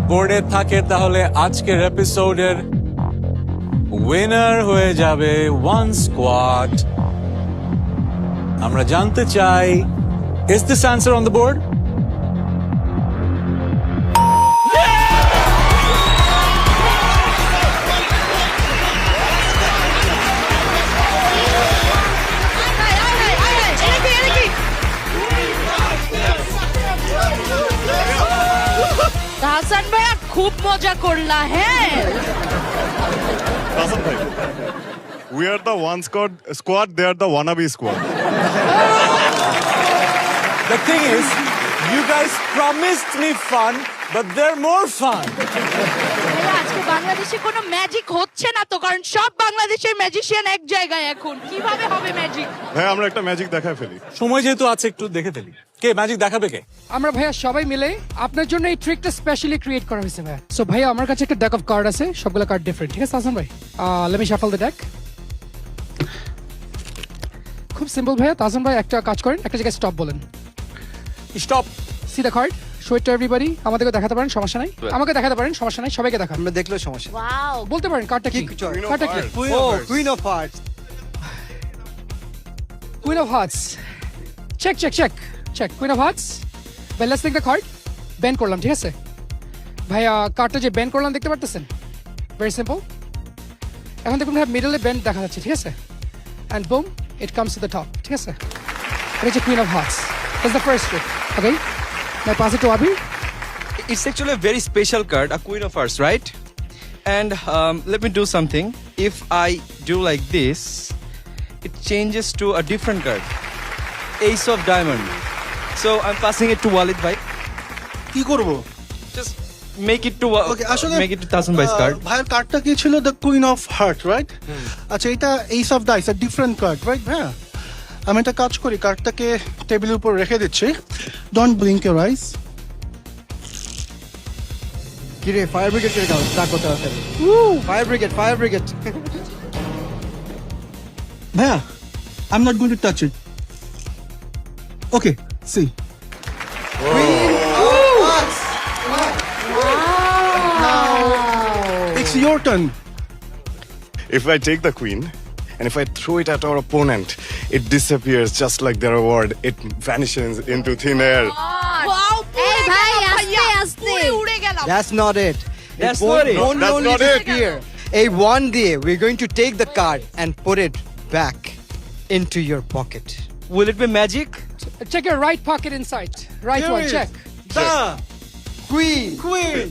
বোর্ডে থাকে তাহলে আজকের এপিসোডের উইনার হয়ে যাবে ওয়ান স্কোয়াড। আমরা জানতে চাই, is this answer on the board? Hasan ভাইয়া খুব মজা করলা। হ্যাঁ, Hasan bhai, we are the one squad, they are the wannabe squad. The thing is, you guys promised me fun, but they're more fun. ভাইয়া আজকে বাংলাদেশে কোনো ম্যাজিক হচ্ছে না তো, কারণ সব বাংলাদেশের ম্যাজিশিয়ান এক জায়গায়। এখন কিভাবে হবে ম্যাজিক? ভাই আমরা একটা ম্যাজিক দেখায় ফেলি। সময় যেহেতু আছে একটু দেখে ফেলি, কে ম্যাজিক দেখাবে কে? আমরা ভাইয়া সবাই মিলে আপনার জন্য এই ট্রিকটা স্পেশালি ক্রিয়েট করা হয়েছে ভাইয়া। সো ভাইয়া আমার কাছে একটা ডেক অফ কার্ড আছে, সবগুলো কার্ড ডিফারেন্ট, ঠিক আছে হাসান ভাই? Let me shuffle the deck. খুব সিম্পল ভাইয়া। হাসান ভাই একটা কাজ করেন, একটা জায়গায় স্টপ বলেন। Stop. C the card, show it to everybody. আমাদেরকে দেখাতে পারেন, সমস্যা নাই। আমাকে দেখাতে পারেন, সমস্যা নাই। সবাইকে দেখান, আমরা দেখলেও সমস্যা নেই। ওয়াও, বলতে পারেন কার্ডটা কি। Queen of কার্ডটা কি? Hearts. ও queen of hearts. Queen of hearts. Check check check check. Queen of hearts. ভাই let's take the card. Ban করলাম, ঠিক আছে ভাইয়া? কার্ডটা যে ব্যান করলাম দেখতে পারতেছেন? Very simple. এখন দেখুন ভাই মিডলে ব্যান্ড দেখা যাচ্ছে, ঠিক আছে? And boom, it comes to the top, ঠিক আছে? এটা হচ্ছে queen of hearts. That's the first trick. Okay, my pass it to Abhi. It's actually a very special card, a Queen of Hearts, right? And let me do something. If I do like this, it changes to a different card, Ace of Diamond. So I'm passing it to Walid bhai. কি করব? Just make it to ওকে, আসলে make it to Tasan bhai's card. ভাইয়ের কার্ডটা কি ছিল? The queen of heart, right? আচ্ছা, এটা ace of dice, a different card, right? হ্যাঁ, আমি একটা কাজ করি, কার্ডটাকে টেবিলের উপর রেখে দিচ্ছি। Don't blink your eyes. কি রে, ফায়ার ব্রিগেডের কাজ ডাক করতে হবে। Fire brigade, fire brigade. ভাইয়া, I am not going to touch it. Okay, see. It's your turn. If I take the queen and if I throw it at our opponent, it disappears just like their award. It vanishes into thin air. Wow, এই ভাই, আস্তে আস্তে। উড়ে গেলাম। That's not it. That's won't- not it. won't That's only not it. disappear. A one day, we're going to take the card and put it back into your pocket. Will it be magic? Check your right pocket inside. Right one, check. The Queen